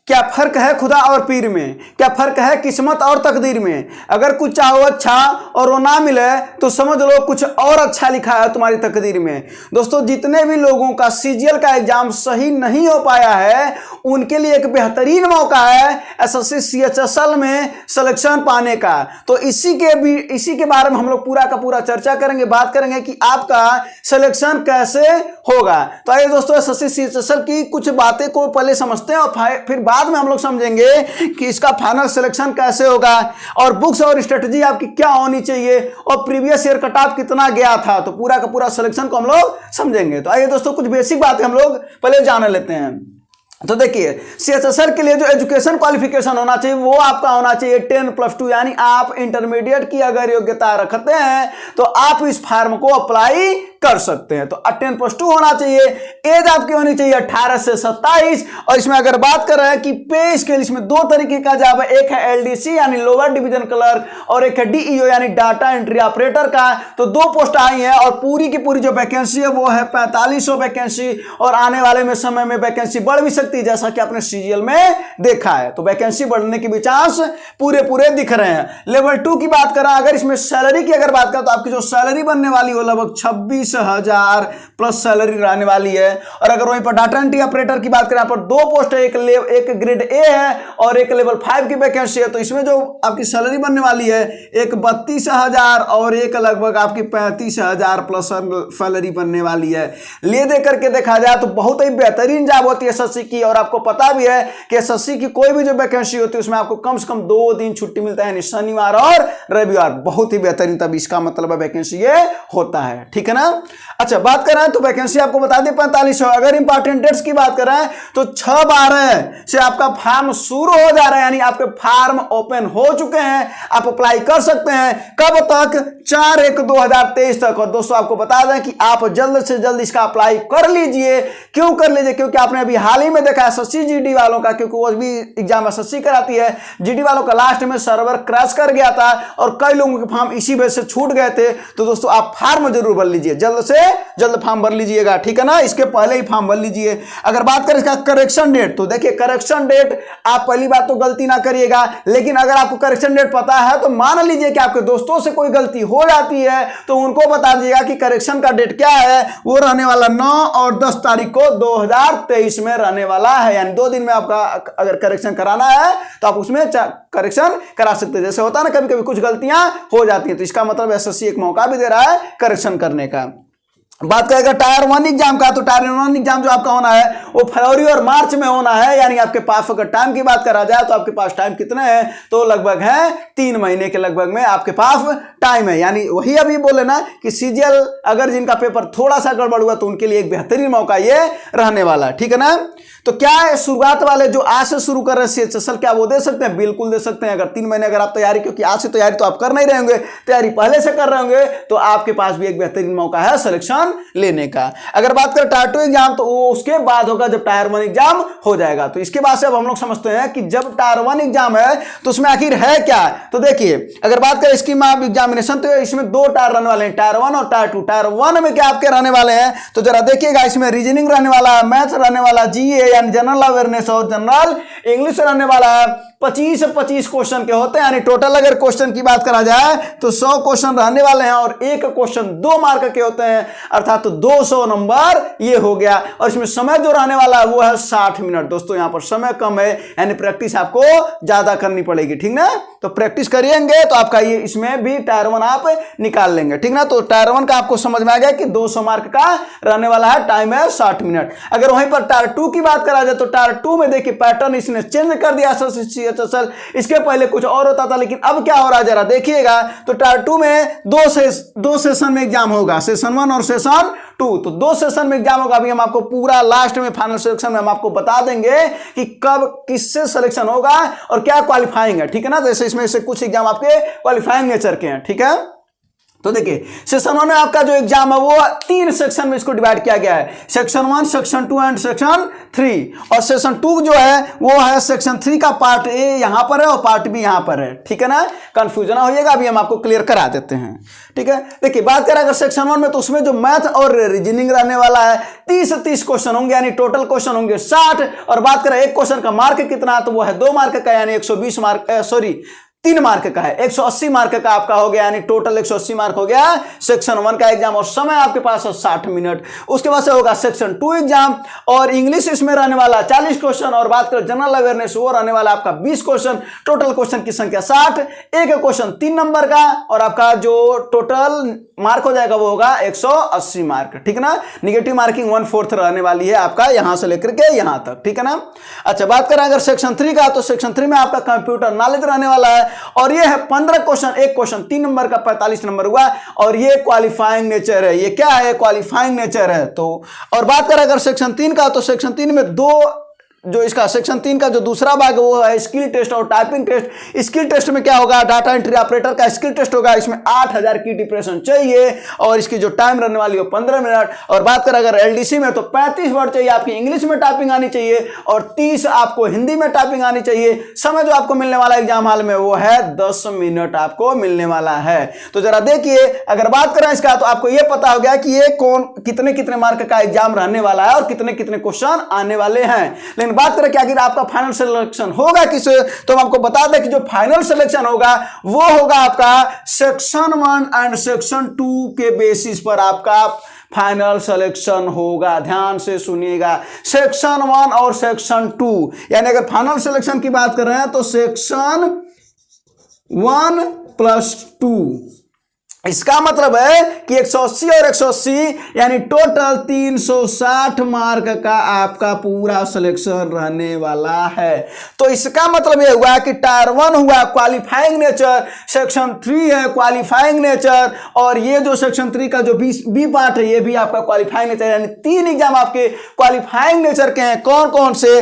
क्या फर्क है खुदा और पीर में, क्या फर्क है किस्मत और तकदीर में। अगर कुछ चाहो अच्छा और वो ना मिले तो समझ लो कुछ और अच्छा लिखा है तुम्हारी तकदीर में। दोस्तों जितने भी लोगों का सीजीएल का एग्जाम सही नहीं हो पाया है उनके लिए एक बेहतरीन मौका है एसएससी सीएचएसएल में सिलेक्शन पाने का। तो इसी के बारे में हम लोग पूरा का पूरा चर्चा करेंगे, बात करेंगे कि आपका सिलेक्शन कैसे होगा। तो आइए दोस्तों एसएससी सीएचएसएल की कुछ बातें को पहले समझते हैं और फिर बाद में हम लोग समझेंगे कि इसका फाइनल सिलेक्शन कैसे होगा और बुक्स और स्ट्रेटजी आपकी क्या होनी चाहिए और प्रीवियस ईयर कट ऑफ कितना गया था। तो पूरा का पूरा सिलेक्शन को हम लोग समझेंगे। तो आइए दोस्तों कुछ बेसिक बातें हम लोग पहले जान लेते हैं। तो देखिए सीएचएसएल के लिए जो एजुकेशन क्वालिफिकेशन होना चाहिए वो आपका होना चाहिए 10+2, यानी आप इंटरमीडिएट की अगर योग्यता रखते हैं तो आप इस फॉर्म को अप्लाई कर सकते हैं। तो 10+2 होना चाहिए। एज आपकी होनी चाहिए 18 से 27। और इसमें अगर बात कर रहे हैं कि पे स्केल, इसमें दो तरीके का जॉब है, एक है एलडीसी यानी लोअर डिवीजन क्लर्क और एक है डीईओ यानी डाटा एंट्री ऑपरेटर का। तो दो पोस्ट आई हैं और पूरी की पूरी जो वैकेंसी है वो है 4500 वैकेंसी और आने वाले में समय में वैकेंसी बढ़ भी सकती है जैसा कि आपने सीजीएल में देखा है। तो वैकेंसी बढ़ने के भी चांस पूरे दिख रहे हैं। लेवल 2 की बात करें, अगर इसमें सैलरी की अगर बात करें तो आपकी जो सैलरी बनने वाली हो लगभग 26,000 प्लस सैलरी रहने वाली है। और अगर वहीं पर डाटा एंट्री ऑपरेटर की बात करें, यहाँ पर दो पोस्ट है, एक ग्रेड ए है और एक लेवल 5 की वैकेंसी है। तो इसमें जो आपकी सैलरी बनने वाली है एक 32,000 और एक लगभग आपकी 35,000 प्लस सैलरी बनने वाली है। ले दे करके देखा जाए तो बहुत ही बेहतरीन जॉब होती है एसएससी की। और आपको पता भी है कि एसएससी की कोई भी जो वैकेंसी होती है उसमें आपको कम से कम 2 दिन छुट्टी मिलता है, यानी शनिवार और रविवार। बहुत ही बेहतरीन, तब इसका मतलब है वैकेंसी ये होता है, ठीक है ना। अच्छा बात करें तो वैकेंसी आपको बता दें 4500। अगर इंपॉर्टेंट डेट्स की बात करें तो 6/12 से आपका फॉर्म शुरू हो जा रहा है, यानी आपके फॉर्म ओपन हो चुके हैं, आप अप्लाई कर सकते हैं। कब तक? 4/1/2023 तक। और दोस्तों आपको बता दें कि आप जल्द से जल्द इसका अप्लाई कर लीजिए। क्यों कर लीजिए? क्योंकि आपने अभी हाल ही में देखा एसएससी जीडी वालों का, क्योंकि वो भी एग्जाम एसएससी कराती है, जीडी वालों का लास्ट में सर्वर क्रैश कर गया था और कई लोगों के फॉर्म इसी वजह से छूट गए थे। तो दोस्तों आप फॉर्म जरूर भर लीजिए, जल्द से जल्द फॉर्म भर लीजिएगा, ठीक है ना। इसके पहले ही फॉर्म भर लीजिए। अगर बात करें इसका करेक्शन डेट, तो देखिए करेक्शन डेट आप पहली बात तो गलती ना करिएगा, लेकिन अगर आपको करेक्शन डेट पता है तो मान लीजिए कि आपके दोस्तों से कोई गलती हो जाती है तो उनको बता दीजिएगा कि करेक्शन का डेट क्या है। वो रहने वाला 9 और 10 तारीख को 2023 में रहने वाला है, यानी 2 दिन में आपका अगर करेक्शन कराना है तो आप उसमें करेक्शन करा सकते हैं। जैसे होता है ना कभी कभी कुछ गलतियां हो जाती हैं, तो इसका मतलब एसएससी एक मौका भी दे रहा है करेक्शन करने का। बात करेगा टायर 1 एग्जाम का, तो टायर 1 एग्जाम जो आपका होना है वो फरवरी और मार्च में होना है, यानी आपके पास अगर टाइम की बात करा जाए तो आपके पास टाइम कितने हैं, तो लगभग है 3 महीने के लगभग में आपके पास टाइम है। यानी वही अभी बोले ना कि सीजीएल अगर जिनका पेपर थोड़ा सा गड़बड़ हुआ तो उनके लिए एक बेहतरीन मौका ये रहने वाला, ठीक है ना। तो क्या है शुरुआत वाले जो आज से शुरू कर रहे हैं सीएचएसएल, क्या वो दे सकते हैं? बिल्कुल दे सकते हैं। अगर 3 महीने अगर आप तैयारी, क्योंकि आज से तैयारी तो आप कर नहीं रहे होंगे, तैयारी पहले से कर रहे होंगे, तो आपके पास भी एक बेहतरीन मौका है सिलेक्शन लेने का। अगर बात करें टायर 2 एग्जाम तो वो उसके बाद होगा जब टायर 1 एग्जाम हो जाएगा। तो इसके बाद से अब हम लोग समझते हैं कि जब टायर 1 एग्जाम है तो उसमें आखिर है क्या। तो देखिए अगर बात करें स्कीम ऑफ एग्जामिनेशन तो इसमें 2 टायर रहने वाले हैं, टायर 1 और टायर 2। टायर 1 में क्या आपके रहने वाले हैं तो जरा देखिएगा, इसमें रीजनिंग रहने वाला है, मैथ्स रहने वाला, जीए यानी जनरल अवेयरनेस और जनरल इंग्लिश रहने वाला है। 25 क्वेश्चन के होते हैं, यानी टोटल अगर क्वेश्चन की बात करा जाए तो 100 क्वेश्चन रहने वाले हैं और एक क्वेश्चन 2 मार्क के होते हैं, अर्थात तो 200 नंबर ये हो गया। और इसमें समय जो रहने वाला है वो है 60 मिनट। दोस्तों यहाँ पर समय कम है, यानी प्रैक्टिस आपको ज्यादा करनी पड़ेगी, ठीक ना। तो प्रैक्टिस करिएंगे तो आपका ये इसमें भी टायर 1 आप निकाल लेंगे, ठीक ना। तो टायर 1 का आपको समझ में आ गया कि 200 मार्क का रहने वाला है, टाइम है 60 मिनट। अगर वहीं पर टायर 2 की बात करा जाए तो टायर 2 में देखिए पैटर्न इसने चेंज कर दिया सीएचएसएल। इसके पहले कुछ और होता था, लेकिन अब क्या हो रहा है जरा देखिएगा। तो टायर 2 में 2 सेशन में एग्जाम होगा, सेशन 1 और सेशन 2। तो 2 सेशन में एग्जाम होगा। अभी हम आपको पूरा लास्ट में फाइनल सिलेक्शन में हम आपको बता देंगे कि कब किससे सिलेक्शन होगा और क्या क्वालिफाइंग है, ठीक है ना। जैसे इसमें से कुछ एग्जाम आपके क्वालिफाइंग नेचर के हैं, ठीक है। तो देखिए सेक्शन 1 में आपका जो एग्जाम है वो 3 सेक्शन में इसको डिवाइड किया गया है, सेक्शन 1, सेक्शन 2 एंड सेक्शन 3। और सेक्शन 2 जो है वो है सेक्शन 3 का पार्ट ए यहां पर है और पार्ट बी यहां पर है, ठीक है ना, कंफ्यूजन होइएगा, अभी हम आपको क्लियर करा देते हैं, ठीक है। देखिए बात करें अगर सेक्शन 1 में तो उसमें जो मैथ और रीजनिंग रहने वाला है 30 क्वेश्चन होंगे, यानी टोटल क्वेश्चन होंगे 60। और बात करें एक क्वेश्चन का मार्क कितना, तो वो है 2 मार्क का, यानी 120 मार्क, 3 मार्क का है, 180 मार्क का आपका हो गया, यानी टोटल 180 मार्क हो गया सेक्शन 1 का एग्जाम। और समय आपके पास है 60 मिनट। उसके बाद से होगा सेक्शन 2 एग्जाम, और इंग्लिश इसमें रहने वाला 40 क्वेश्चन, और बात करें जनरल अवेयरनेस वो रहने वाला आपका 20 क्वेश्चन। टोटल क्वेश्चन की संख्या 60, एक क्वेश्चन 3 नंबर का, और आपका जो टोटल मार्क हो जाएगा वो होगा 180 मार्क, ठीक है ना। निगेटिव मार्किंग 1/4 रहने वाली है आपका यहां से लेकर के यहां तक, ठीक है ना। अच्छा बात करें अगर सेक्शन 3 का, तो सेक्शन 3 में आपका कंप्यूटर नॉलेज रहने वाला है, और ये है 15 क्वेश्चन, एक क्वेश्चन 3 नंबर का 45 नंबर हुआ, और ये क्वालिफाइंग नेचर है। ये क्या है? क्वालिफाइंग नेचर है। तो और बात करें अगर सेक्शन 3 का, तो सेक्शन 3 में जो इसका सेक्शन 3 का जो दूसरा भाग वो है स्किल टेस्ट और टाइपिंग टेस्ट। स्किल टेस्ट में क्या होगा? डाटा एंट्री ऑपरेटर का स्किल टेस्ट होगा, इसमें 8000 की डिप्रेशन चाहिए, और इसकी जो टाइम रहने वाली है 15 मिनट। और बात करें अगर एलडीसी में, तो 35 वर्ड चाहिए आपकी, इंग्लिश में टाइपिंग आनी चाहिए, और 30 आपको हिंदी में टाइपिंग आनी चाहिए। समय जो आपको मिलने वाला एग्जाम हॉल में वो है 10 मिनट आपको मिलने वाला है। तो जरा देखिए अगर बात करें इसका, तो आपको ये पता हो गया कि ये कितने कितने मार्क का एग्जाम रहने वाला है और कितने कितने क्वेश्चन आने वाले हैं। लेकिन बात करें कि आखिर आपका फाइनल सिलेक्शन होगा किस, तो हम आपको बता दें कि जो फाइनल सिलेक्शन होगा वो होगा आपका सेक्शन 1 एंड सेक्शन 2 के बेसिस पर आपका फाइनल सिलेक्शन होगा। ध्यान से सुनिएगा, सेक्शन 1 और सेक्शन 2, यानी अगर फाइनल सिलेक्शन की बात कर रहे हैं तो सेक्शन 1 + 2, इसका मतलब है कि 180 और 180 यानी टोटल 360 मार्क का आपका पूरा सिलेक्शन रहने वाला है। तो इसका मतलब यह हुआ कि टायर 1 हुआ क्वालिफाइंग नेचर, सेक्शन 3 है क्वालिफाइंग नेचर, और ये जो सेक्शन 3 का जो बी पार्ट है ये भी आपका क्वालिफाइंग नेचर, यानी 3 एग्जाम आपके क्वालिफाइंग नेचर के हैं। कौन कौन से?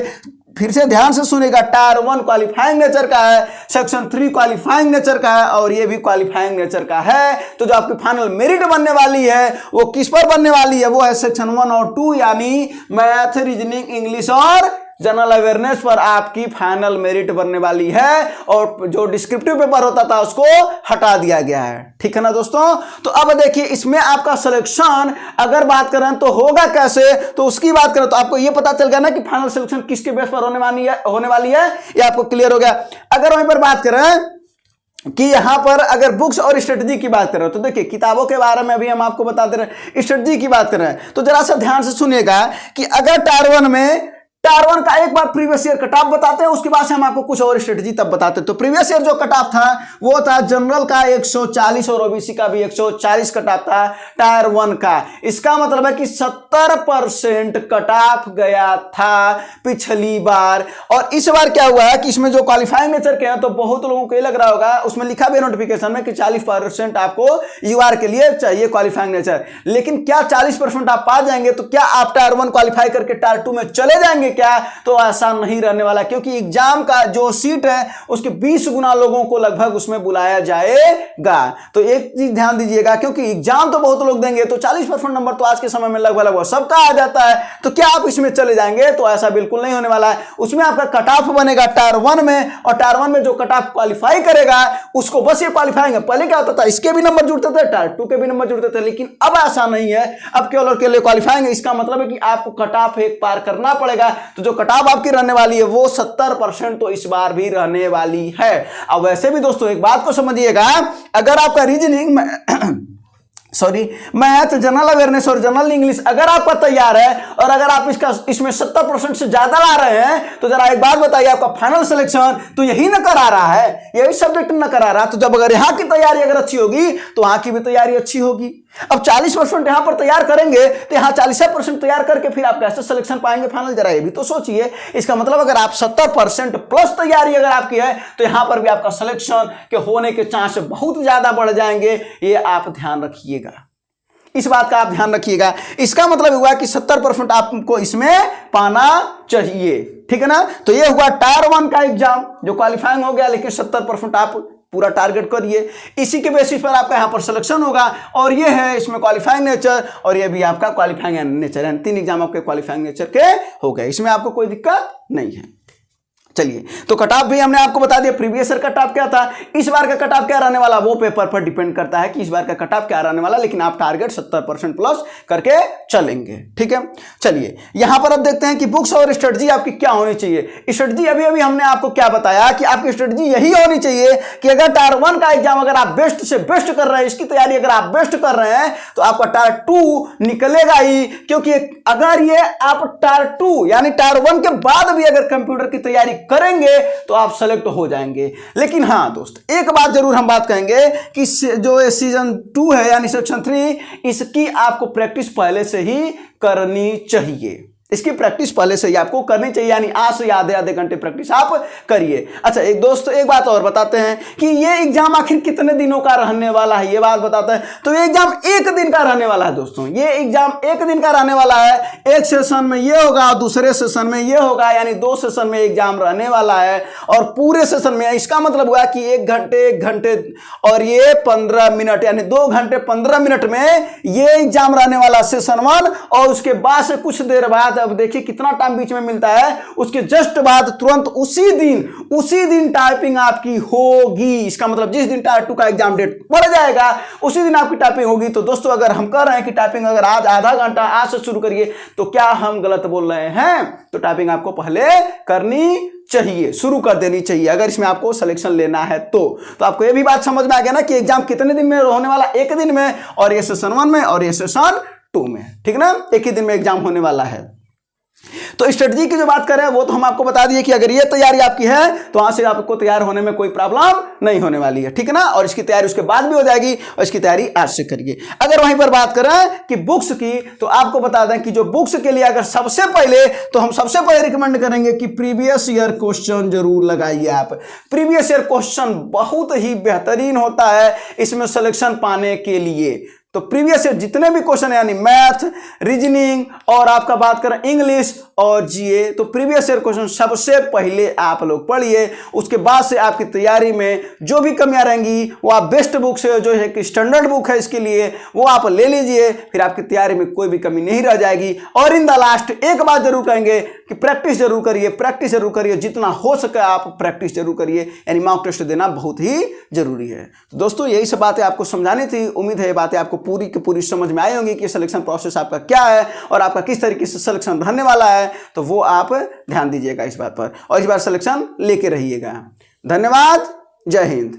फिर से ध्यान से सुनेगा, टायर 1 क्वालिफाइंग नेचर का है, सेक्शन 3 क्वालिफाइंग नेचर का है, और ये भी क्वालिफाइंग नेचर का है। तो जो आपकी फाइनल मेरिट बनने वाली है वो किस पर बनने वाली है? वो है सेक्शन 1 और 2, यानी मैथ, रीजनिंग, इंग्लिश और जनरल अवेयरनेस पर आपकी फाइनल मेरिट बनने वाली है, और जो डिस्क्रिप्टिव पेपर होता था उसको हटा दिया गया है, ठीक है ना दोस्तों। तो अब देखिए इसमें आपका सिलेक्शन अगर बात करें तो होगा कैसे, तो उसकी बात करें तो आपको यह पता चल गया ना कि फाइनल सिलेक्शन किसके बेस पर होने वाली है, ये आपको क्लियर हो गया। अगर वहीं पर बात करें कि यहां पर अगर बुक्स और स्ट्रेटजी की बात करें, तो देखिए किताबों के बारे में भी हम आपको बता दे रहे हैं, स्ट्रेटजी की बात कर रहे हैं, तो जरा सा ध्यान से सुनिएगा कि अगर टायर 1 में टायर 1 का एक बार प्रीवियस ईयर कट ऑफ बताते हैं, उसके बाद से हम आपको कुछ और स्ट्रेटजी तब बताते हैं। तो प्रीवियस ईयर जो कट ऑफ था वो था जनरल का 140 और ओबीसी का भी 140 कट ऑफ था टायर 1 का। इसका मतलब है कि 70% कट ऑफ गया था पिछली बार। और इस बार क्या हुआ है कि इसमें जो क्वालिफाइंग नेचर के हैं, तो बहुत लोगों को ये लग रहा होगा, उसमें लिखा भी नोटिफिकेशन में कि 40% आपको यूआर के लिए चाहिए क्वालिफाइंग नेचर। लेकिन क्या 40% आप पा जाएंगे? तो क्या आप टायर 1 क्वालिफाई करके टायर 2 में चले जाएंगे क्या? तो ऐसा नहीं रहने वाला, क्योंकि एग्जाम का जो सीट है उसके 20 गुना लोगों को लगभग उसमें बुलाया जाएगा। तो एक चीज ध्यान दीजिएगा, क्योंकि एग्जाम तो बहुत लोग देंगे, तो 40% नंबर तो आज के समय में लगभग सबका आ जाता है। तो क्या आप इसमें चले जाएंगे? तो ऐसा बिल्कुल नहीं होने वाला है। उसमें आपका कट ऑफ बनेगा टायर 1 में, और टायर 1 में जो कट ऑफ क्वालिफाई करेगा उसको बस ये क्वालिफाई है। पहले क्या होता था, इसके भी नंबर जुड़ते थे, टायर 2 के भी नंबर जुड़ते थे, लेकिन अब ऐसा नहीं है, अब केवल और केवल क्वालिफाइंग है। इसका मतलब है कि आपको कट ऑफ एक पार करना पड़ेगा। तो जो कट ऑफ आपकी रहने वाली है वो 70% तो इस बार भी रहने वाली है। अब वैसे भी दोस्तों एक बात को समझिएगा, अगर आपका रीजनिंग मैथ, जनरल अवेयरनेस और जनरल इंग्लिश अगर आपका तैयार है, और अगर आप इसमें 70% से ज्यादा ला रहे हैं, तो जरा एक बात बताइए, आपका फाइनल सिलेक्शन तो यही न करा रहा है, यही सब्जेक्ट न करा रहा। तो जब अगर यहाँ की तैयारी अगर अच्छी होगी तो वहां की भी तैयारी अच्छी होगी। अब 40% यहां पर तैयार करेंगे, तो यहां 40% तैयार करके फिर आप कैसे सिलेक्शन पाएंगे फाइनल? जरा ये भी तो सोचिए। इसका मतलब अगर आप 70% प्लस तैयारी अगर आपकी है, तो यहां पर भी आपका सिलेक्शन के होने के चांस बहुत ज्यादा बढ़ जाएंगे। ये आप ध्यान रखिएगा, इस बात का आप ध्यान रखिएगा। इसका मतलब हुआ कि 70% आपको इसमें पाना चाहिए, ठीक है ना। तो ये हुआ टायर 1 का एग्जाम जो क्वालिफाइंग हो गया, लेकिन 70% आप पूरा टारगेट करिए, इसी के बेसिस पर आपका यहाँ पर सिलेक्शन होगा। और ये है इसमें क्वालिफाइंग नेचर और ये भी आपका क्वालिफाइंग नेचर है, 3 एग्जाम आपके क्वालिफाइंग नेचर के हो गए, इसमें आपको कोई दिक्कत नहीं है। चलिए, तो कट ऑफ भी हमने आपको बता दिया, प्रीवियस ईयर कट ऑफ क्या था, इस बार का कट ऑफ क्या रहने वाला, वो पेपर पर डिपेंड करता है कि इस बार का कट ऑफ क्या रहने वाला, लेकिन आप टारगेट 70% प्लस करके चलेंगे। ठीक है, चलिए यहां पर अब देखते हैं कि बुक्स और स्ट्रेटजी आपकी क्या होनी चाहिए। स्ट्रेटजी अभी अभी हमने आपको क्या बताया कि आपकी स्ट्रेटजी यही होनी चाहिए कि अगर टायर 1 का एग्जाम अगर आप बेस्ट से बेस्ट कर रहे हैं, इसकी तैयारी अगर आप बेस्ट कर रहे हैं, तो आपका टायर 2 निकलेगा ही, क्योंकि अगर ये आप टायर 2 यानी टायर 1 के बाद भी अगर कंप्यूटर की तैयारी करेंगे तो आप सेलेक्ट हो जाएंगे। लेकिन हाँ दोस्त, एक बात जरूर हम बात कहेंगे कि जो सीजन 2 है यानी सेक्शन 3, इसकी आपको प्रैक्टिस पहले से ही करनी चाहिए, इसकी प्रैक्टिस पहले से ही आपको करनी चाहिए, यानी आज से आधे घंटे प्रैक्टिस आप करिए। अच्छा एक दोस्त एक बात और बताते हैं कि ये एग्जाम आखिर कितने दिनों का रहने वाला है, ये बात बताते हैं। तो ये एग्जाम 1 दिन का रहने वाला है दोस्तों, ये एग्जाम 1 दिन का रहने वाला है। एक सेशन में ये होगा, दूसरे सेशन में ये होगा, यानी 2 सेशन में एग्जाम रहने वाला है। और पूरे सेशन में इसका मतलब हुआ कि 1 घंटे और ये 15 मिनट, यानी 2 घंटे 15 मिनट में ये एग्जाम रहने वाला सेशन 1। और उसके बाद से कुछ देर बाद, अब देखिए कितना टाइम बीच में मिलता है, उसके जस्ट बाद तुरंत उसी दिन टाइपिंग आपकी होगी। इसका मतलब जिस दिन टायर 2 का एग्जाम डेट बढ़ जाएगा उसी दिन आपकी टाइपिंग होगी। तो दोस्तों अगर हम कह रहे हैं कि टाइपिंग अगर आज आधा घंटा आज से शुरू करिए, तो क्या हम गलत बोल रहे हैं? तो टाइपिंग आपको पहले करनी चाहिए, शुरू कर देनी चाहिए अगर इसमें आपको सिलेक्शन लेना है। तो आपको ये भी बात समझ में आ गया ना कि एग्जाम कितने दिन में होने वाला, 1 दिन में, और ये सेशन 1 में और ये सेशन 2 में, ठीक ना, 1 ही दिन में एग्जाम होने वाला है। तो स्ट्रेटजी की जो बात करें वो तो हम आपको बता दिए कि अगर ये तैयारी आपकी है तो वहां से आपको तैयार होने में कोई प्रॉब्लम नहीं होने वाली है, ठीक है ना। और इसकी तैयारी उसके बाद भी हो जाएगी, और इसकी तैयारी आज से करिए। अगर वहीं पर बात करें कि बुक्स की, तो आपको बता दें कि जो बुक्स के लिए अगर सबसे पहले, तो हम सबसे पहले रिकमेंड करेंगे कि प्रीवियस ईयर क्वेश्चन जरूर लगाइए आप। प्रीवियस ईयर क्वेश्चन बहुत ही बेहतरीन होता है इसमें सिलेक्शन पाने के लिए। तो प्रीवियस ईयर जितने भी क्वेश्चन है, यानी मैथ, रीजनिंग और आपका बात करें इंग्लिश और जीए, तो प्रीवियस ईयर क्वेश्चन सबसे पहले आप लोग पढ़िए। उसके बाद से आपकी तैयारी में जो भी कमियां रहेंगी वो आप बेस्ट बुक से, जो है कि स्टैंडर्ड बुक है इसके लिए, वो आप ले लीजिए, फिर आपकी तैयारी में कोई भी कमी नहीं रह जाएगी। और इन द लास्ट एक बात जरूर कहेंगे कि प्रैक्टिस जरूर करिए, प्रैक्टिस जरूर करिए, जितना हो सके आप प्रैक्टिस जरूर करिए, यानी मॉक टेस्ट देना बहुत ही जरूरी है। तो दोस्तों यही सब बातें आपको समझानी थी, उम्मीद है ये बातें आपको पूरी की पूरी समझ में आई होंगी कि सिलेक्शन प्रोसेस आपका क्या है और आपका किस तरीके से सिलेक्शन रहने वाला है। तो वो आप ध्यान दीजिएगा इस बात पर, और इस बार सिलेक्शन लेके रहिएगा। धन्यवाद, जय हिंद।